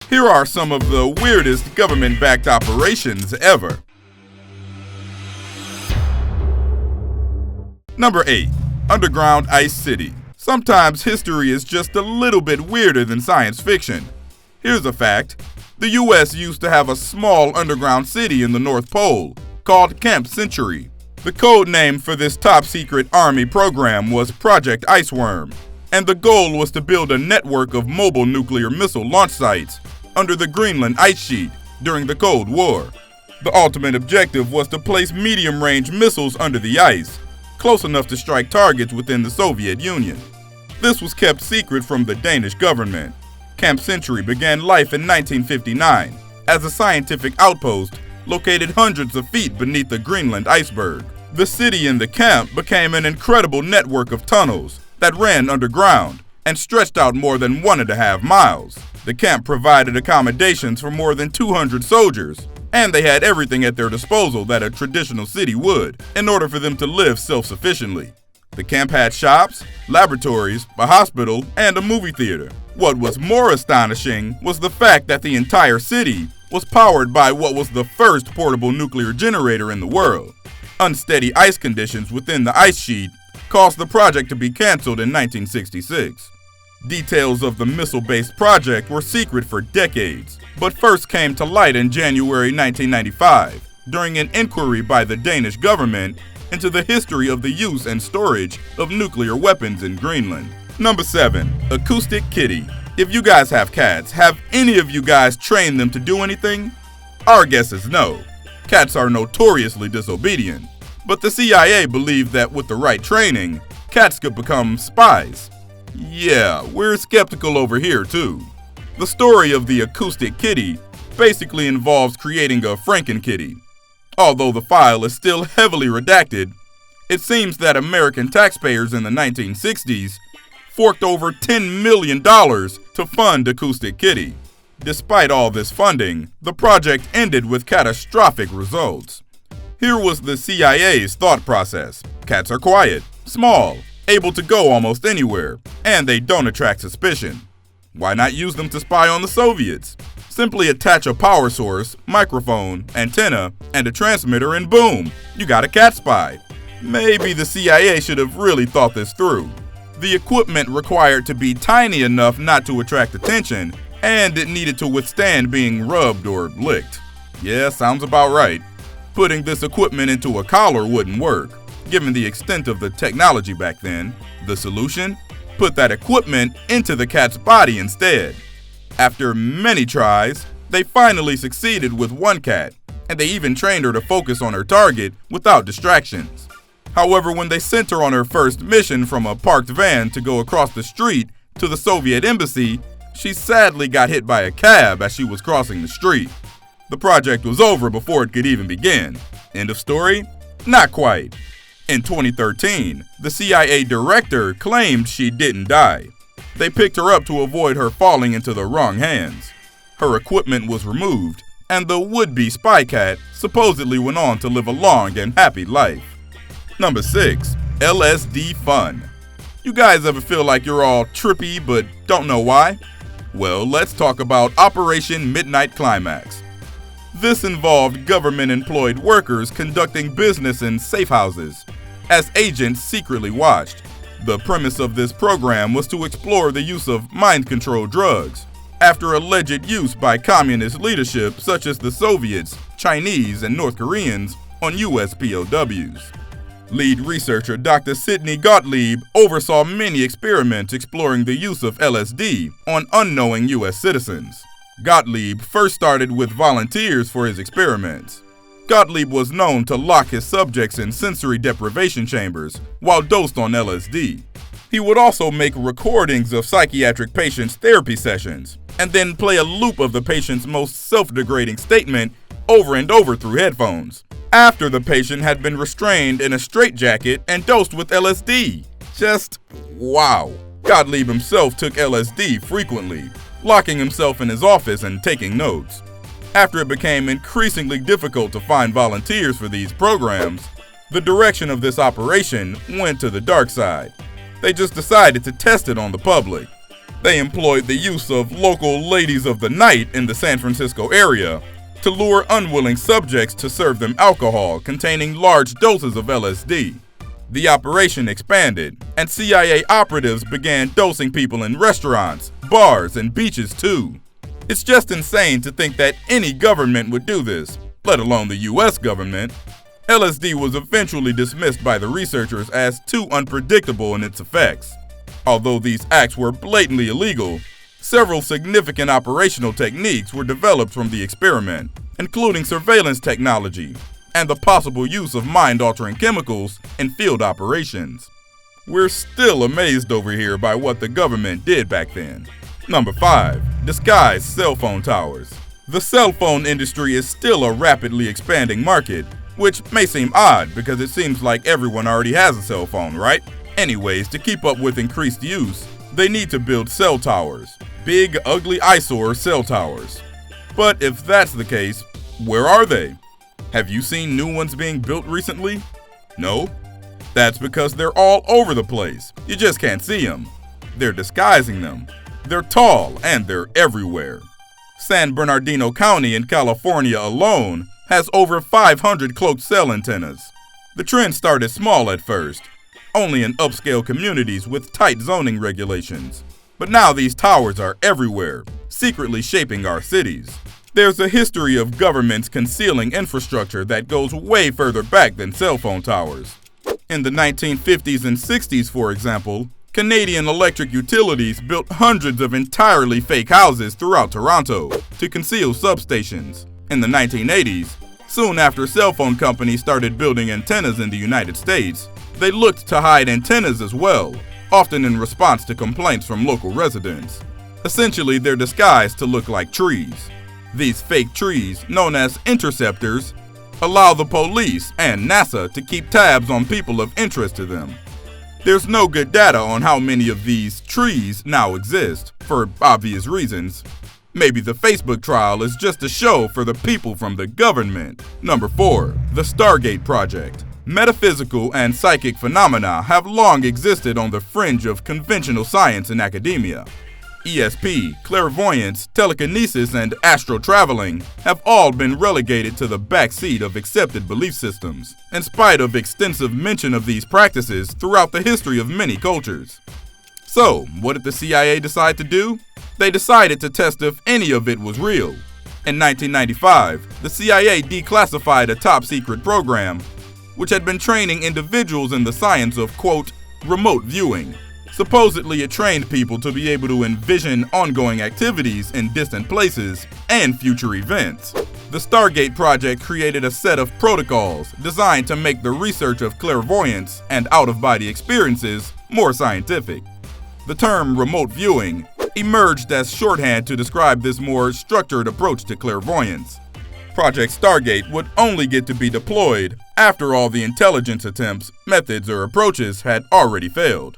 Here are some of the weirdest government-backed operations ever. Number 8. Underground Ice City. Sometimes history is just a little bit weirder than science fiction. Here's a fact. The US used to have a small underground city in the North Pole called Camp Century. The code name for this top-secret Army program was Project Iceworm, and the goal was to build a network of mobile nuclear missile launch sites under the Greenland ice sheet during the Cold War. The ultimate objective was to place medium-range missiles under the ice, close enough to strike targets within the Soviet Union. This was kept secret from the Danish government. Camp Century began life in 1959 as a scientific outpost located hundreds of feet beneath the Greenland iceberg. The city and the camp became an incredible network of tunnels that ran underground and stretched out more than 1.5 miles. The camp provided accommodations for more than 200 soldiers, and they had everything at their disposal that a traditional city would in order for them to live self-sufficiently. The camp had shops, laboratories, a hospital, and a movie theater. What was more astonishing was the fact that the entire city was powered by what was the first portable nuclear generator in the world. Unsteady ice conditions within the ice sheet caused the project to be canceled in 1966. Details of the missile-based project were secret for decades, but first came to light in January 1995 during an inquiry by the Danish government into the history of the use and storage of nuclear weapons in Greenland. Number 7. Acoustic Kitty. If you guys have cats, have any of you guys trained them to do anything? Our guess is no. Cats are notoriously disobedient, but the CIA believed that with the right training, cats could become spies. Yeah, we're skeptical over here too. The story of the Acoustic Kitty basically involves creating a Franken-kitty. Although the file is still heavily redacted, it seems that American taxpayers in the 1960s forked over $10 million to fund Acoustic Kitty. Despite all this funding, the project ended with catastrophic results. Here was the CIA's thought process. Cats are quiet, small, able to go almost anywhere, and they don't attract suspicion. Why not use them to spy on the Soviets? Simply attach a power source, microphone, antenna, and a transmitter and boom, you got a cat spy. Maybe the CIA should have really thought this through. The equipment required to be tiny enough not to attract attention, and it needed to withstand being rubbed or licked. Yeah, sounds about right. Putting this equipment into a collar wouldn't work, given the extent of the technology back then. The solution? Put that equipment into the cat's body instead. After many tries, they finally succeeded with one cat, and they even trained her to focus on her target without distractions. However, when they sent her on her first mission from a parked van to go across the street to the Soviet embassy, she sadly got hit by a cab as she was crossing the street. The project was over before it could even begin. End of story? Not quite. In 2013, the CIA director claimed she didn't die. They picked her up to avoid her falling into the wrong hands. Her equipment was removed, and the would-be spy cat supposedly went on to live a long and happy life. Number 6. LSD fun. You guys ever feel like you're all trippy but don't know why? Well, let's talk about Operation Midnight Climax. This involved government-employed workers conducting business in safe houses, as agents secretly watched. The premise of this program was to explore the use of mind-control drugs, after alleged use by communist leadership such as the Soviets, Chinese, and North Koreans on US POWs. Lead researcher Dr. Sidney Gottlieb oversaw many experiments exploring the use of LSD on unknowing US citizens. Gottlieb first started with volunteers for his experiments. Gottlieb was known to lock his subjects in sensory deprivation chambers while dosed on LSD. He would also make recordings of psychiatric patients' therapy sessions, and then play a loop of the patient's most self-degrading statement over and over through headphones, after the patient had been restrained in a straitjacket and dosed with LSD. Just wow. Gottlieb himself took LSD frequently, locking himself in his office and taking notes. After it became increasingly difficult to find volunteers for these programs, the direction of this operation went to the dark side. They just decided to test it on the public. They employed the use of local ladies of the night in the San Francisco area to lure unwilling subjects to serve them alcohol containing large doses of LSD. The operation expanded, and CIA operatives began dosing people in restaurants, bars, and beaches too. It's just insane to think that any government would do this, let alone the US government. LSD was eventually dismissed by the researchers as too unpredictable in its effects. Although these acts were blatantly illegal, several significant operational techniques were developed from the experiment, including surveillance technology and the possible use of mind-altering chemicals in field operations. We're still amazed over here by what the government did back then. Number 5. Disguised cell phone towers. The cell phone industry is still a rapidly expanding market, which may seem odd because it seems like everyone already has a cell phone, right? Anyways, to keep up with increased use, they need to build cell towers. Big, ugly eyesore cell towers. But if that's the case, where are they? Have you seen new ones being built recently? No? That's because they're all over the place. You just can't see them. They're disguising them. They're tall and they're everywhere. San Bernardino County in California alone has over 500 cloaked cell antennas. The trend started small at first, only in upscale communities with tight zoning regulations. But now these towers are everywhere, secretly shaping our cities. There's a history of governments concealing infrastructure that goes way further back than cell phone towers. In the 1950s and 60s, for example, Canadian Electric Utilities built hundreds of entirely fake houses throughout Toronto to conceal substations. In the 1980s, soon after cell phone companies started building antennas in the United States, they looked to hide antennas as well, often in response to complaints from local residents. Essentially, they're disguised to look like trees. These fake trees, known as interceptors, allow the police and NASA to keep tabs on people of interest to them. There's no good data on how many of these trees now exist, for obvious reasons. Maybe the Facebook trial is just a show for the people from the government. Number 4. The STARGATE Project. Metaphysical and psychic phenomena have long existed on the fringe of conventional science and academia. ESP, clairvoyance, telekinesis, and astral traveling have all been relegated to the backseat of accepted belief systems, in spite of extensive mention of these practices throughout the history of many cultures. So, what did the CIA decide to do? They decided to test if any of it was real. In 1995, the CIA declassified a top-secret program which had been training individuals in the science of, quote, remote viewing. Supposedly, it trained people to be able to envision ongoing activities in distant places and future events. The STARGATE project created a set of protocols designed to make the research of clairvoyance and out-of-body experiences more scientific. The term remote viewing emerged as shorthand to describe this more structured approach to clairvoyance. Project STARGATE would only get to be deployed after all the intelligence attempts, methods, or approaches had already failed.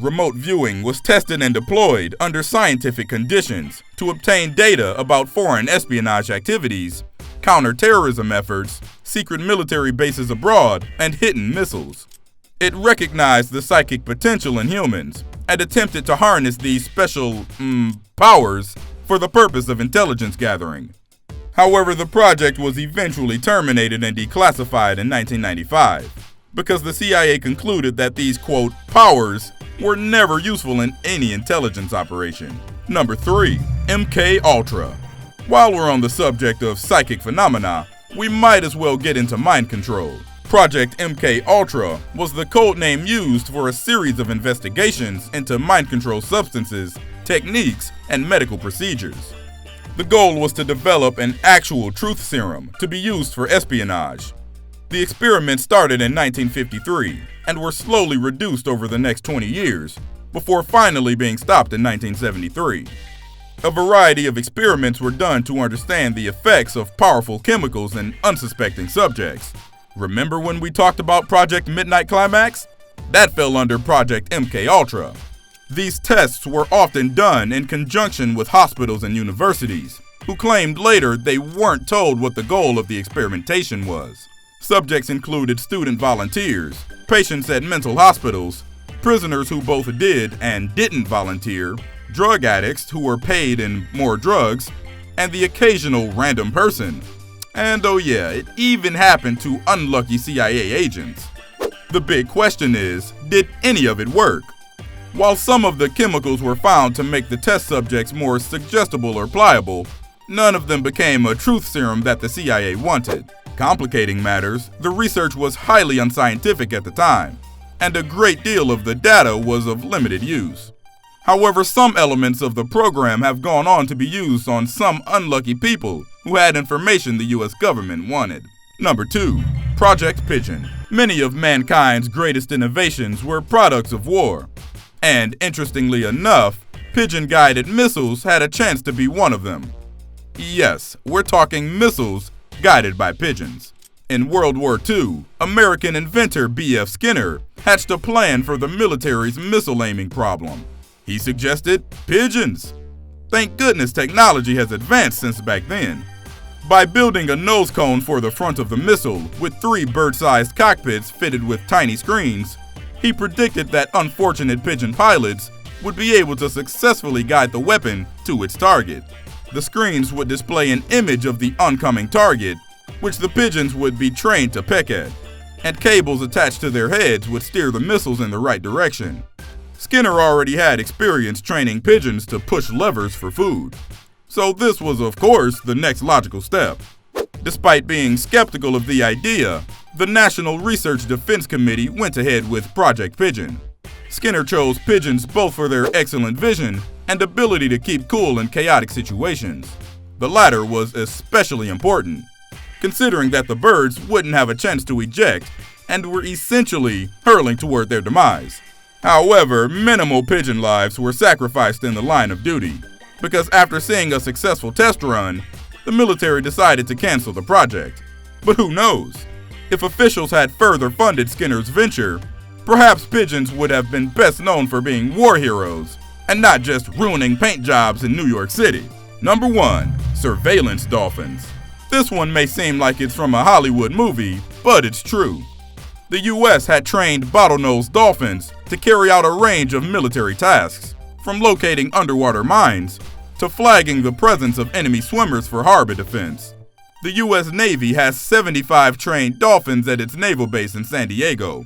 Remote viewing was tested and deployed under scientific conditions to obtain data about foreign espionage activities, counterterrorism efforts, secret military bases abroad, and hidden missiles. It recognized the psychic potential in humans and attempted to harness these special, powers for the purpose of intelligence gathering. However, the project was eventually terminated and declassified in 1995 because the CIA concluded that these, quote, powers were never useful in any intelligence operation. Number 3. MK Ultra. While we're on the subject of psychic phenomena, we might as well get into mind control. Project MK Ultra was the code name used for a series of investigations into mind control substances, techniques, and medical procedures. The goal was to develop an actual truth serum to be used for espionage. The experiment started in 1953 and were slowly reduced over the next 20 years, before finally being stopped in 1973. A variety of experiments were done to understand the effects of powerful chemicals in unsuspecting subjects. Remember when we talked about Project Midnight Climax? That fell under Project MK Ultra. These tests were often done in conjunction with hospitals and universities, who claimed later they weren't told what the goal of the experimentation was. Subjects included student volunteers, patients at mental hospitals, prisoners who both did and didn't volunteer, drug addicts who were paid in more drugs, and the occasional random person. And oh yeah, it even happened to unlucky CIA agents. The big question is, did any of it work? While some of the chemicals were found to make the test subjects more suggestible or pliable, none of them became a truth serum that the CIA wanted. Complicating matters, the research was highly unscientific at the time, and a great deal of the data was of limited use. However, some elements of the program have gone on to be used on some unlucky people who had information the US government wanted. Number 2. Project PIGEON. Many of mankind's greatest innovations were products of war. And interestingly enough, pigeon-guided missiles had a chance to be one of them. Yes, we're talking missiles guided by pigeons. In World War II, American inventor B.F. Skinner hatched a plan for the military's missile aiming problem. He suggested pigeons. Thank goodness technology has advanced since back then. By building a nose cone for the front of the missile with 3 bird-sized cockpits fitted with tiny screens, he predicted that unfortunate pigeon pilots would be able to successfully guide the weapon to its target. The screens would display an image of the oncoming target, which the pigeons would be trained to peck at, and cables attached to their heads would steer the missiles in the right direction. Skinner already had experience training pigeons to push levers for food, so this was of course the next logical step. Despite being skeptical of the idea, the National Research Defense Committee went ahead with Project PIGEON. Skinner chose pigeons both for their excellent vision and ability to keep cool in chaotic situations. The latter was especially important, considering that the birds wouldn't have a chance to eject and were essentially hurling toward their demise. However, minimal pigeon lives were sacrificed in the line of duty, because after seeing a successful test run, the military decided to cancel the project. But who knows? If officials had further funded Skinner's venture, perhaps pigeons would have been best known for being war heroes and not just ruining paint jobs in New York City. Number 1. Surveillance dolphins. This one may seem like it's from a Hollywood movie, but it's true. The US had trained bottlenose dolphins to carry out a range of military tasks, from locating underwater mines to flagging the presence of enemy swimmers for harbor defense. The US Navy has 75 trained dolphins at its naval base in San Diego.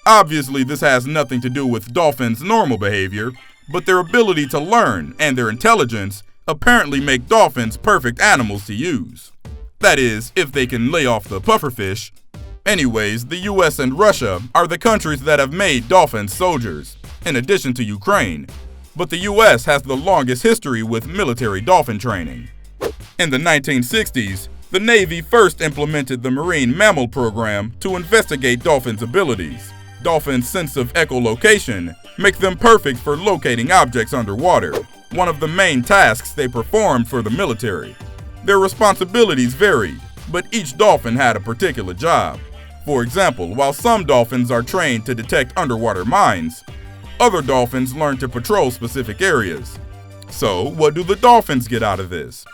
Obviously, this has nothing to do with dolphins' normal behavior, but their ability to learn and their intelligence apparently make dolphins perfect animals to use. That is, if they can lay off the pufferfish. Anyways, the US and Russia are the countries that have made dolphins soldiers, in addition to Ukraine, but the US has the longest history with military dolphin training. In the 1960s, the Navy first implemented the Marine Mammal Program to investigate dolphins' abilities. Dolphins' sense of echolocation make them perfect for locating objects underwater, one of the main tasks they performed for the military. Their responsibilities varied, but each dolphin had a particular job. For example, while some dolphins are trained to detect underwater mines, other dolphins learn to patrol specific areas. So, what do the dolphins get out of this?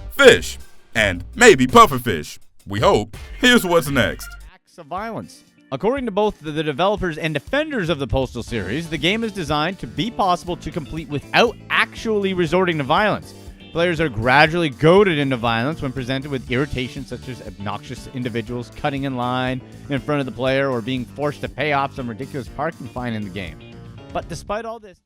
Fish, and maybe pufferfish. We hope. Here's what's next. Acts of violence. According to both the developers and defenders of the Postal series, the game is designed to be possible to complete without actually resorting to violence. Players are gradually goaded into violence when presented with irritation such as obnoxious individuals cutting in line in front of the player or being forced to pay off some ridiculous parking fine in the game. But despite all this...